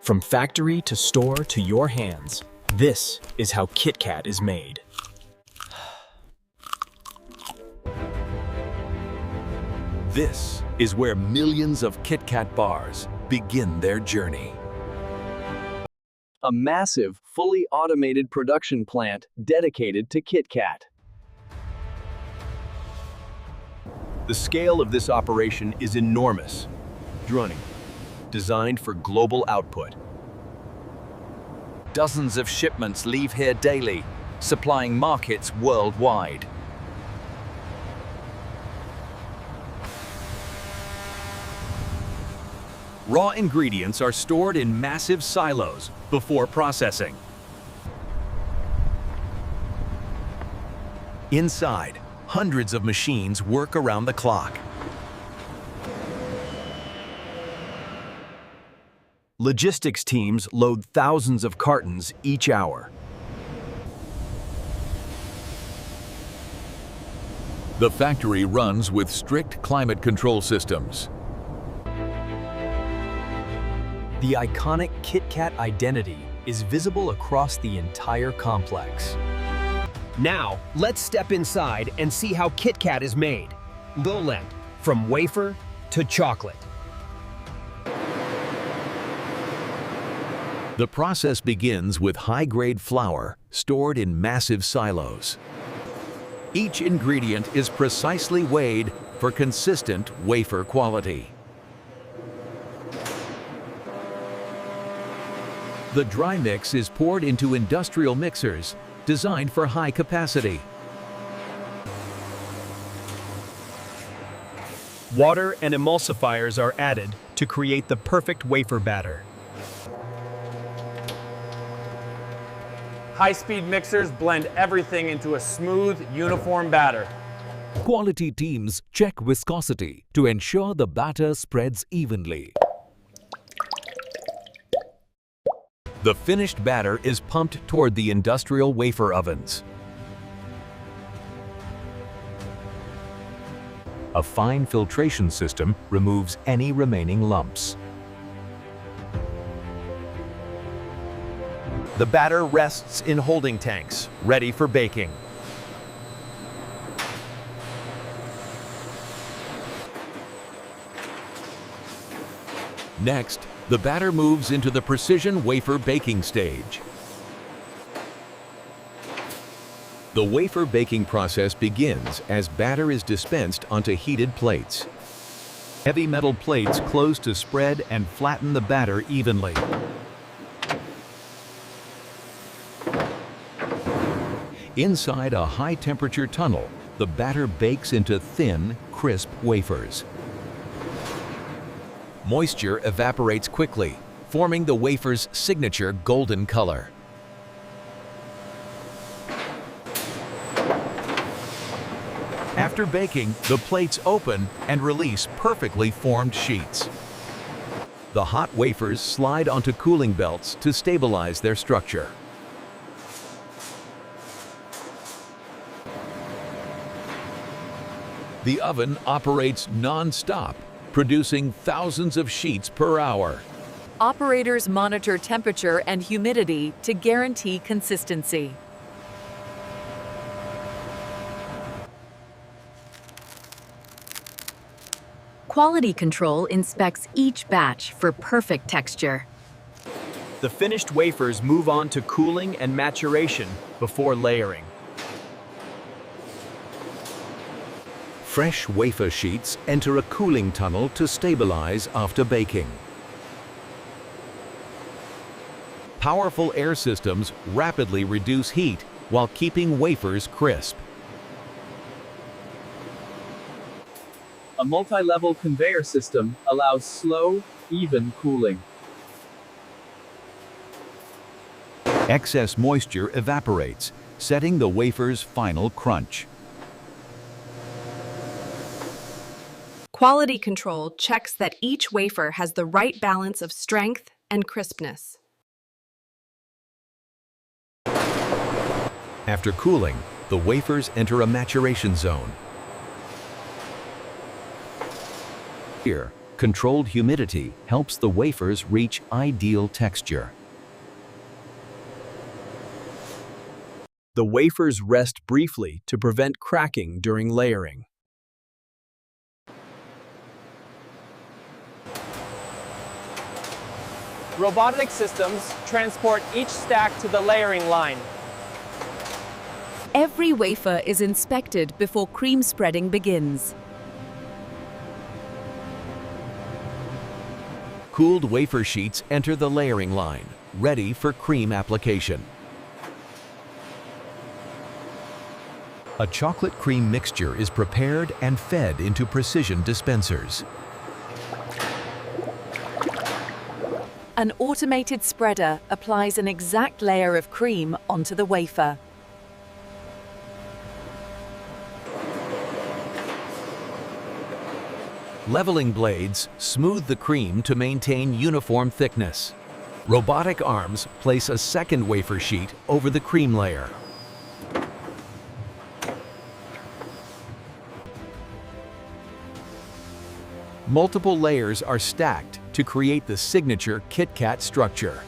From factory to store to your hands, this is how KitKat is made. This is where millions of KitKat bars begin their journey. A massive, fully automated production plant dedicated to KitKat. The scale of this operation is enormous. Running, designed for global output. Dozens of shipments leave here daily, supplying markets worldwide. Raw ingredients are stored in massive silos before processing. Inside, hundreds of machines work around the clock. Logistics teams load thousands of cartons each hour. The factory runs with strict climate control systems. The iconic KitKat identity is visible across the entire complex. Now, let's step inside and see how KitKat is made. Full end, from wafer to chocolate. The process begins with high-grade flour stored in massive silos. Each ingredient is precisely weighed for consistent wafer quality. The dry mix is poured into industrial mixers designed for high capacity. Water and emulsifiers are added to create the perfect wafer batter. High-speed mixers blend everything into a smooth, uniform batter. Quality teams check viscosity to ensure the batter spreads evenly. The finished batter is pumped toward the industrial wafer ovens. A fine filtration system removes any remaining lumps. The batter rests in holding tanks, ready for baking. Next, the batter moves into the precision wafer baking stage. The wafer baking process begins as batter is dispensed onto heated plates. Heavy metal plates close to spread and flatten the batter evenly. Inside a high-temperature tunnel, the batter bakes into thin, crisp wafers. Moisture evaporates quickly, forming the wafer's signature golden color. After baking, the plates open and release perfectly formed sheets. The hot wafers slide onto cooling belts to stabilize their structure. The oven operates non-stop, producing thousands of sheets per hour. Operators monitor temperature and humidity to guarantee consistency. Quality control inspects each batch for perfect texture. The finished wafers move on to cooling and maturation before layering. Fresh wafer sheets enter a cooling tunnel to stabilize after baking. Powerful air systems rapidly reduce heat while keeping wafers crisp. A multi-level conveyor system allows slow, even cooling. Excess moisture evaporates, setting the wafer's final crunch. Quality control checks that each wafer has the right balance of strength and crispness. After cooling, the wafers enter a maturation zone. Here, Controlled humidity helps the wafers reach ideal texture. The wafers rest briefly to prevent cracking during layering. Robotic systems transport each stack to the layering line. Every wafer is inspected before cream spreading begins. Cooled wafer sheets enter the layering line, ready for cream application. A chocolate cream mixture is prepared and fed into precision dispensers. An automated spreader applies an exact layer of cream onto the wafer. Leveling blades smooth the cream to maintain uniform thickness. Robotic arms place a second wafer sheet over the cream layer. Multiple layers are stacked to create the signature KitKat structure.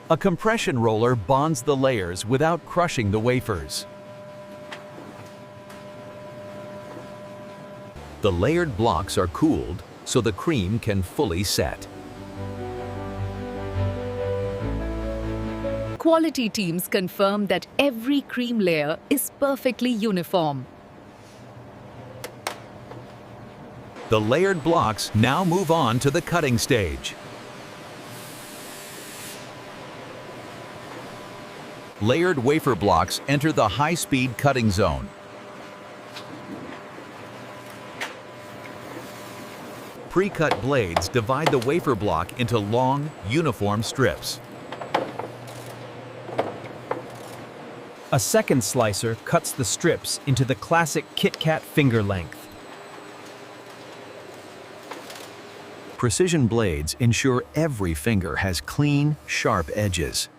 A compression roller bonds the layers without crushing the wafers. The layered blocks are cooled so the cream can fully set. Quality teams confirm that every cream layer is perfectly uniform. The layered blocks now move on to the cutting stage. Layered wafer blocks enter the high-speed cutting zone. Pre-cut blades divide the wafer block into long, uniform strips. A second slicer cuts the strips into the classic KitKat finger length. Precision blades ensure every finger has clean, sharp edges.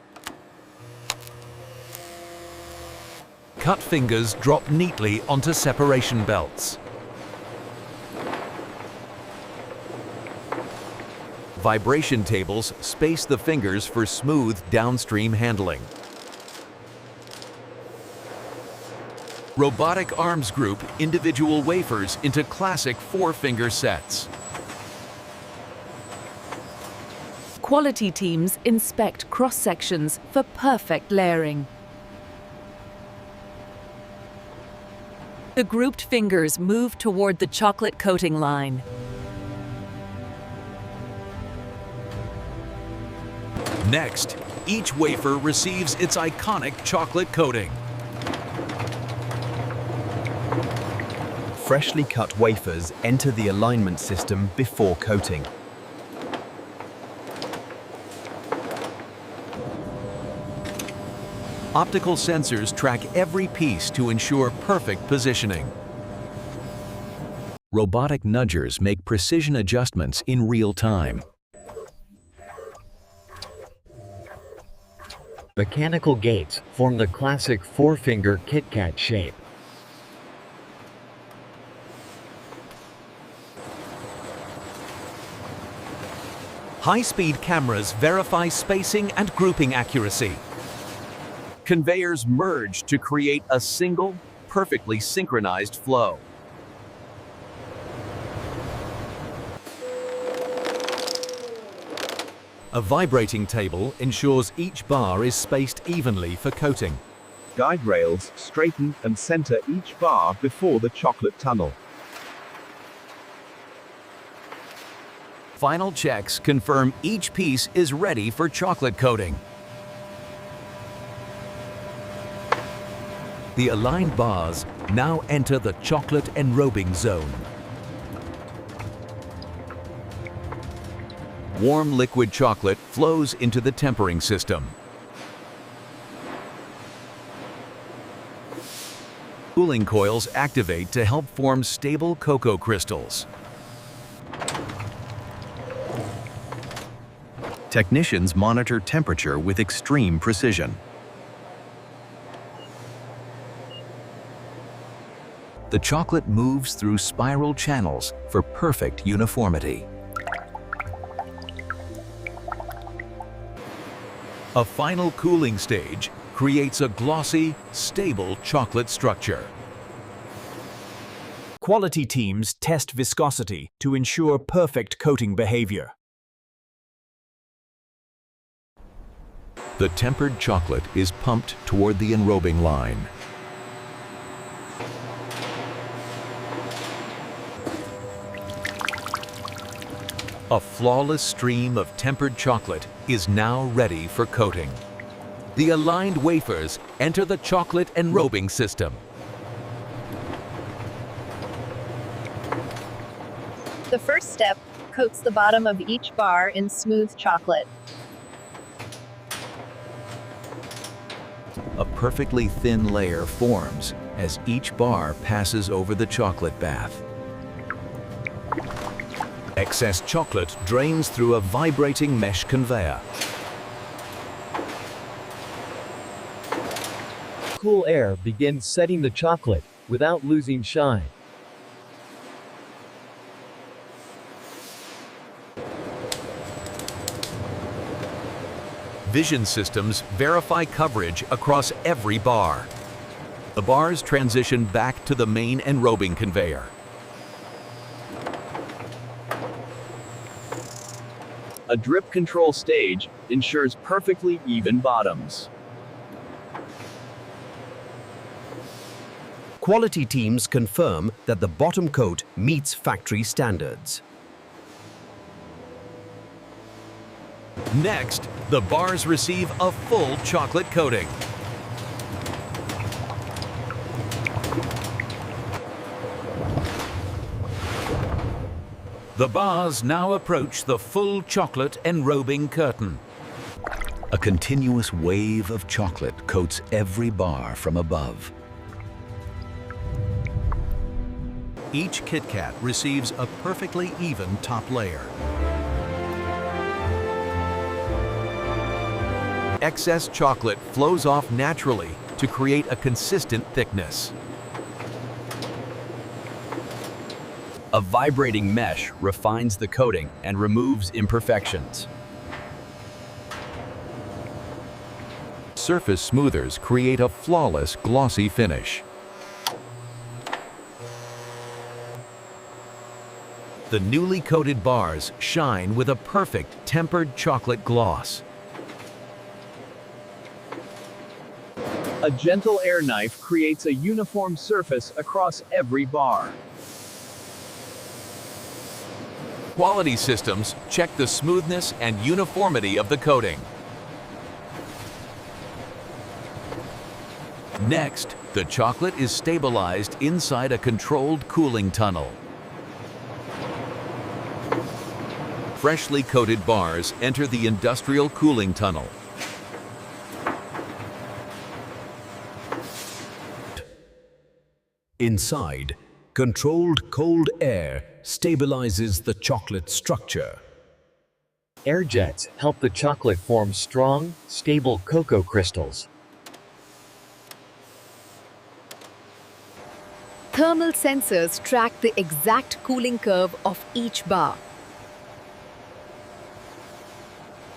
Cut fingers drop neatly onto separation belts. Vibration tables space the fingers for smooth downstream handling. Robotic arms group individual wafers into classic four-finger sets. Quality teams inspect cross-sections for perfect layering. The grouped fingers move toward the chocolate coating line. Next, each wafer receives its iconic chocolate coating. Freshly cut wafers enter the alignment system before coating. Optical sensors track every piece to ensure perfect positioning. Robotic nudgers make precision adjustments in real time. Mechanical gates form the classic four-finger KitKat shape. High-speed cameras verify spacing and grouping accuracy. Conveyors merge to create a single, perfectly synchronized flow. A vibrating table ensures each bar is spaced evenly for coating. Guide rails straighten and center each bar before the chocolate tunnel. Final checks confirm each piece is ready for chocolate coating. The aligned bars now enter the chocolate enrobing zone. Warm liquid chocolate flows into the tempering system. Cooling coils activate to help form stable cocoa crystals. Technicians monitor temperature with extreme precision. The chocolate moves through spiral channels for perfect uniformity. A final cooling stage creates a glossy, stable chocolate structure. Quality teams test viscosity to ensure perfect coating behavior. The tempered chocolate is pumped toward the enrobing line. A flawless stream of tempered chocolate is now ready for coating. The aligned wafers enter the chocolate enrobing system. The first step coats the bottom of each bar in smooth chocolate. A perfectly thin layer forms as each bar passes over the chocolate bath. Excess chocolate drains through a vibrating mesh conveyor. Cool air begins setting the chocolate without losing shine. Vision systems verify coverage across every bar. The bars transition back to the main enrobing conveyor. A drip control stage ensures perfectly even bottoms. Quality teams confirm that the bottom coat meets factory standards. Next, the bars receive a full chocolate coating. The bars now approach the full chocolate enrobing curtain. A continuous wave of chocolate coats every bar from above. Each KitKat receives a perfectly even top layer. Excess chocolate flows off naturally to create a consistent thickness. A vibrating mesh refines the coating and removes imperfections. Surface smoothers create a flawless, glossy finish. The newly coated bars shine with a perfect tempered chocolate gloss. A gentle air knife creates a uniform surface across every bar. Quality systems check the smoothness and uniformity of the coating. Next, the chocolate is stabilized inside a controlled cooling tunnel. Freshly coated bars enter the industrial cooling tunnel. Inside, controlled cold air stabilizes the chocolate structure. Air jets help the chocolate form strong, stable cocoa crystals. Thermal sensors track the exact cooling curve of each bar.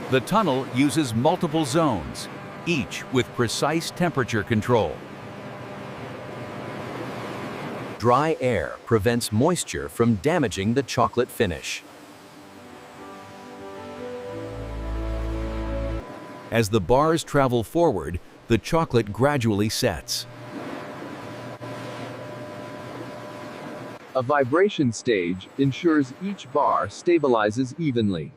The tunnel uses multiple zones, each with precise temperature control. Dry air prevents moisture from damaging the chocolate finish. As the bars travel forward, the chocolate gradually sets. A vibration stage ensures each bar stabilizes evenly.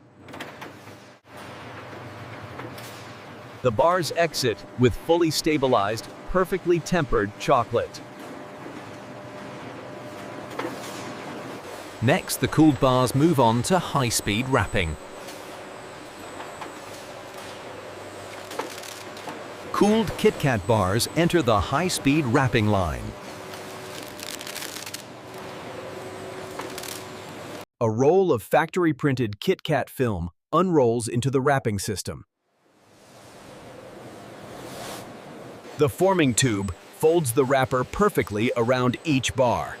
The bars exit with fully stabilized, perfectly tempered chocolate. Next, the cooled bars move on to high-speed wrapping. Cooled KitKat bars enter the high-speed wrapping line. A roll of factory-printed KitKat film unrolls into the wrapping system. The forming tube folds the wrapper perfectly around each bar.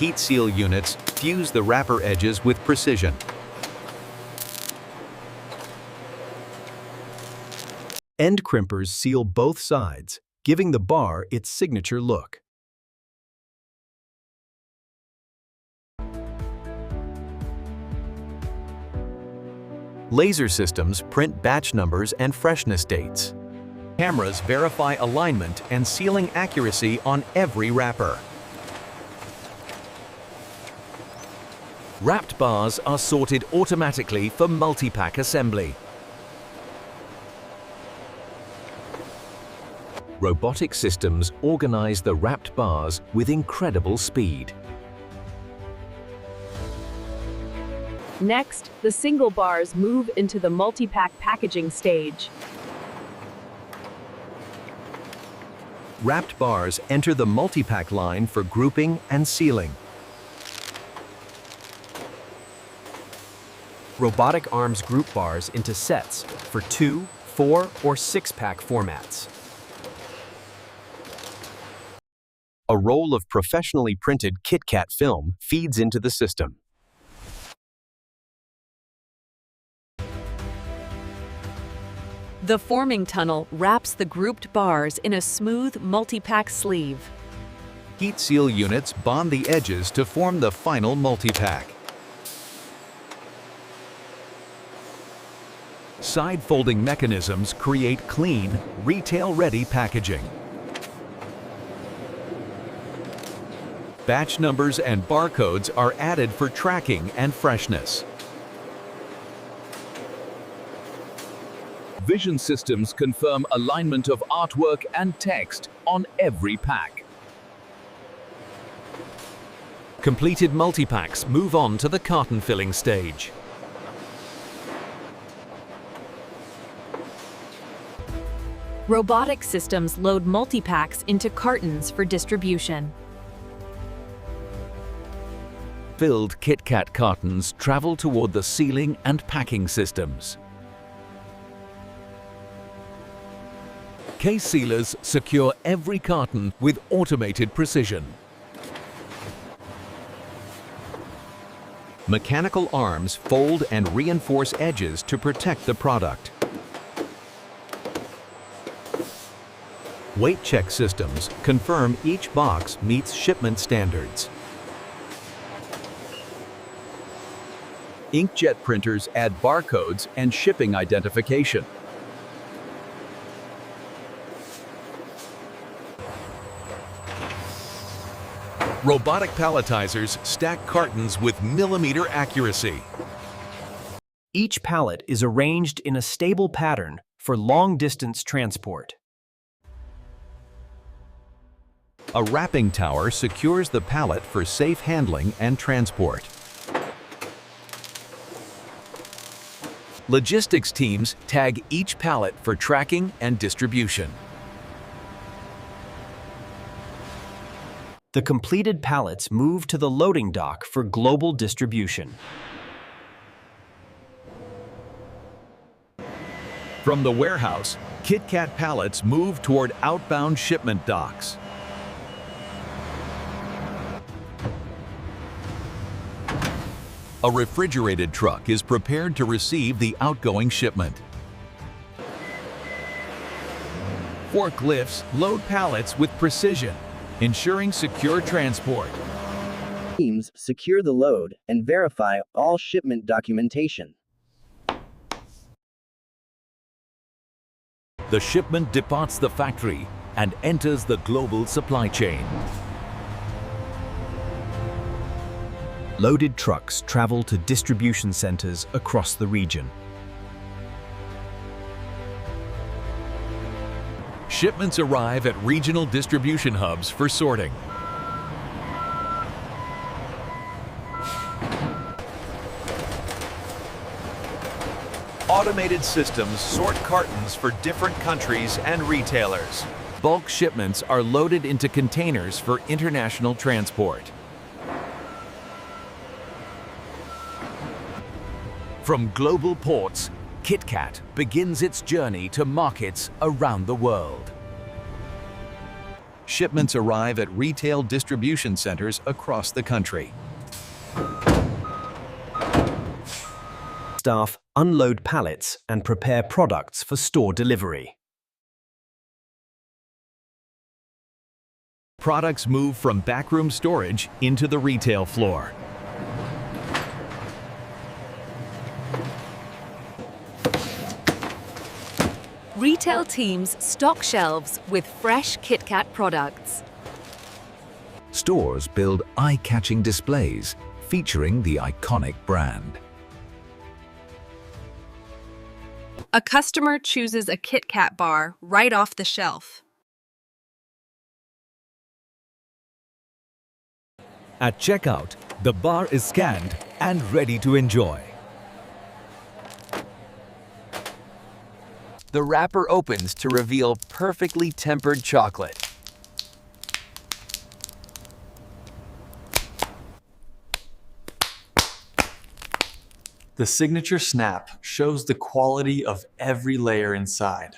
Heat seal units fuse the wrapper edges with precision. End crimpers seal both sides, giving the bar its signature look. Laser systems print batch numbers and freshness dates. Cameras verify alignment and sealing accuracy on every wrapper. Wrapped bars are sorted automatically for multi-pack assembly. Robotic systems organize the wrapped bars with incredible speed. Next, the single bars move into the multi-pack packaging stage. Wrapped bars enter the multi-pack line for grouping and sealing. Robotic arms group bars into sets for 2, 4, or 6-pack formats. A roll of professionally printed KitKat film feeds into the system. The forming tunnel wraps the grouped bars in a smooth multi-pack sleeve. Heat seal units bond the edges to form the final multi-pack. Side folding mechanisms create clean, retail-ready packaging. Batch numbers and barcodes are added for tracking and freshness. Vision systems confirm alignment of artwork and text on every pack. Completed multi-packs move on to the carton filling stage. Robotic systems load multi-packs into cartons for distribution. Filled KitKat cartons travel toward the sealing and packing systems. Case sealers secure every carton with automated precision. Mechanical arms fold and reinforce edges to protect the product. Weight check systems confirm each box meets shipment standards. Inkjet printers add barcodes and shipping identification. Robotic palletizers stack cartons with millimeter accuracy. Each pallet is arranged in a stable pattern for long-distance transport. A wrapping tower secures the pallet for safe handling and transport. Logistics teams tag each pallet for tracking and distribution. The completed pallets move to the loading dock for global distribution. From the warehouse, KitKat pallets move toward outbound shipment docks. A refrigerated truck is prepared to receive the outgoing shipment. Forklifts load pallets with precision, ensuring secure transport. Teams secure the load and verify all shipment documentation. The shipment departs the factory and enters the global supply chain. Loaded trucks travel to distribution centers across the region. Shipments arrive at regional distribution hubs for sorting. Automated systems sort cartons for different countries and retailers. Bulk shipments are loaded into containers for international transport. From global ports, KitKat begins its journey to markets around the world. Shipments arrive at retail distribution centers across the country. Staff unload pallets and prepare products for store delivery. Products move from backroom storage into the retail floor. Retail teams stock shelves with fresh KitKat products. Stores build eye-catching displays featuring the iconic brand. A customer chooses a KitKat bar right off the shelf. At checkout, the bar is scanned and ready to enjoy. The wrapper opens to reveal perfectly tempered chocolate. The signature snap shows the quality of every layer inside.